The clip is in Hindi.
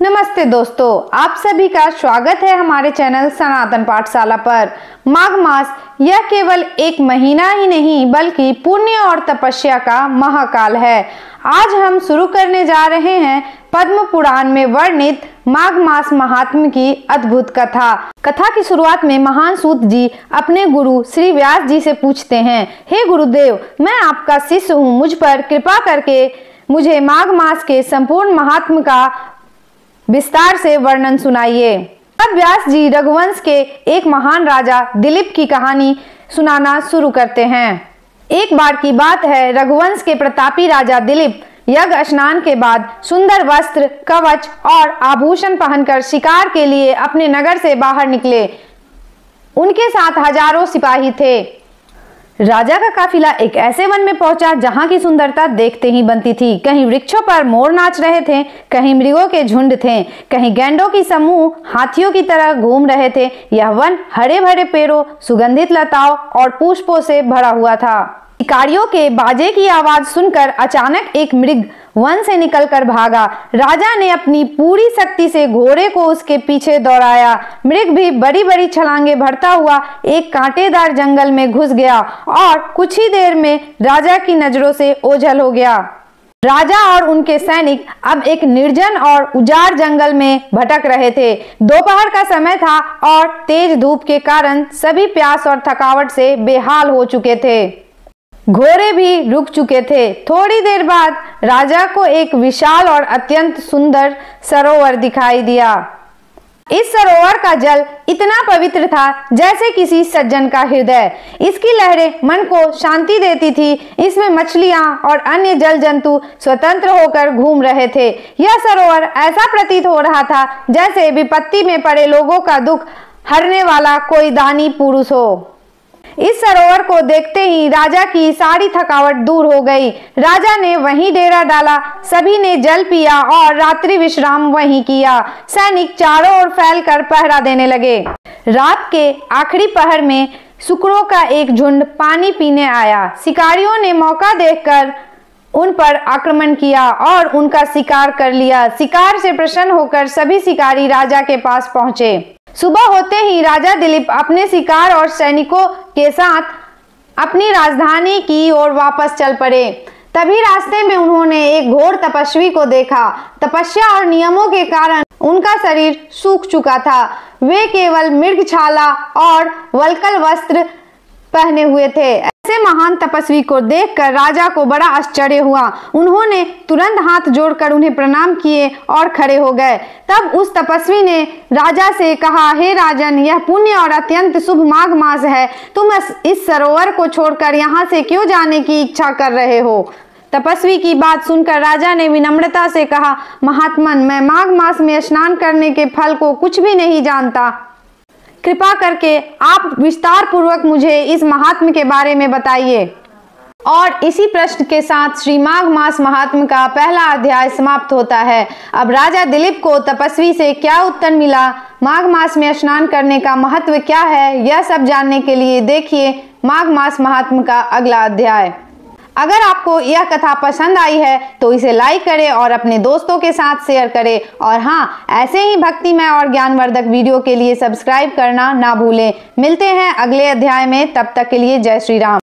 नमस्ते दोस्तों, आप सभी का स्वागत है हमारे चैनल सनातन पाठशाला पर। माघ मास यह केवल एक महीना ही नहीं बल्कि पुण्य और तपस्या का महाकाल है। आज हम शुरू करने जा रहे हैं पद्म पुराण में वर्णित माघ मास महात्म्य की अद्भुत कथा। कथा की शुरुआत में महान सूत जी अपने गुरु श्री व्यास जी से पूछते हैं, हे गुरुदेव, मैं आपका शिष्य हूँ, मुझ पर कृपा करके मुझे माघ मास के संपूर्ण महात्म्य का विस्तार से वर्णन सुनाइए। तब व्यास जी रघुवंश के एक महान राजा दिलीप की कहानी सुनाना शुरू करते हैं। एक बार की बात है, रघुवंश के प्रतापी राजा दिलीप यज्ञ स्नान के बाद सुंदर वस्त्र, कवच और आभूषण पहनकर शिकार के लिए अपने नगर से बाहर निकले। उनके साथ हजारों सिपाही थे। राजा का काफिला एक ऐसे वन में पहुंचा जहां की सुंदरता देखते ही बनती थी। कहीं वृक्षों पर मोर नाच रहे थे, कहीं मृगों के झुंड थे, कहीं गैंडों की समूह हाथियों की तरह घूम रहे थे। यह वन हरे भरे पेड़ों, सुगंधित लताओं और पुष्पों से भरा हुआ था। शिकारियों के बाजे की आवाज सुनकर अचानक एक मृग वन से निकलकर भागा। राजा ने अपनी पूरी शक्ति से घोड़े को उसके पीछे दौड़ाया। मृग भी बड़ी बड़ी छलांगे भरता हुआ एक कांटेदार जंगल में घुस गया और कुछ ही देर में राजा की नजरों से ओझल हो गया। राजा और उनके सैनिक अब एक निर्जन और उजाड़ जंगल में भटक रहे थे। दोपहर का समय था और तेज धूप के कारण सभी प्यास और थकावट से बेहाल हो चुके थे। घोड़े भी रुक चुके थे। थोड़ी देर बाद राजा को एक विशाल और अत्यंत सुंदर सरोवर दिखाई दिया। इस सरोवर का जल इतना पवित्र था जैसे किसी सज्जन का हृदय। इसकी लहरें मन को शांति देती थी। इसमें मछलियां और अन्य जल जंतु स्वतंत्र होकर घूम रहे थे। यह सरोवर ऐसा प्रतीत हो रहा था जैसे विपत्ति में पड़े लोगों का दुख हरने वाला कोई दानी पुरुष हो। इस सरोवर को देखते ही राजा की सारी थकावट दूर हो गई। राजा ने वहीं डेरा डाला। सभी ने जल पिया और रात्रि विश्राम वहीं किया। सैनिक चारों ओर फैलकर पहरा देने लगे। रात के आखिरी पहर में सुकरों का एक झुंड पानी पीने आया। शिकारियों ने मौका देखकर उन पर आक्रमण किया और उनका शिकार कर लिया। शिकार से प्रसन्न होकर सभी शिकारी राजा के पास पहुंचे। सुबह होते ही राजा दिलीप अपने शिकार और सैनिकों के साथ अपनी राजधानी की ओर वापस चल पड़े। तभी रास्ते में उन्होंने एक घोर तपस्वी को देखा। तपस्या और नियमों के कारण उनका शरीर सूख चुका था। वे केवल मृगछाला और वल्कल वस्त्र पहने हुए थे। ऐसे महान तपस्वी को देखकर राजा को बड़ा आश्चर्य हुआ। उन्होंने तुरंत हाथ जोड़कर उन्हें प्रणाम किए और खड़े हो गए। तब उस तपस्वी ने राजा से कहा, हे राजन, यह पुण्य और अत्यंत शुभ माघ मास है। तुम इस सरोवर को छोड़कर यहाँ से क्यों जाने की इच्छा कर रहे हो? तपस्वी की बात सुनकर राजा ने विनम्रता से कहा, महात्मन, मैं माघ मास में स्नान करने के फल को कुछ भी नहीं जानता। कृपा करके आप विस्तार पूर्वक मुझे इस महात्म्य के बारे में बताइए। और इसी प्रश्न के साथ श्री माघ मास महात्म्य का पहला अध्याय समाप्त होता है। अब राजा दिलीप को तपस्वी से क्या उत्तर मिला, माघ मास में स्नान करने का महत्व क्या है, यह सब जानने के लिए देखिए माघ मास महात्म्य का अगला अध्याय। अगर आपको यह कथा पसंद आई है तो इसे लाइक करें और अपने दोस्तों के साथ शेयर करें। और हाँ, ऐसे ही भक्तिमय और ज्ञानवर्धक वीडियो के लिए सब्सक्राइब करना ना भूलें। मिलते हैं अगले अध्याय में, तब तक के लिए जय श्री राम।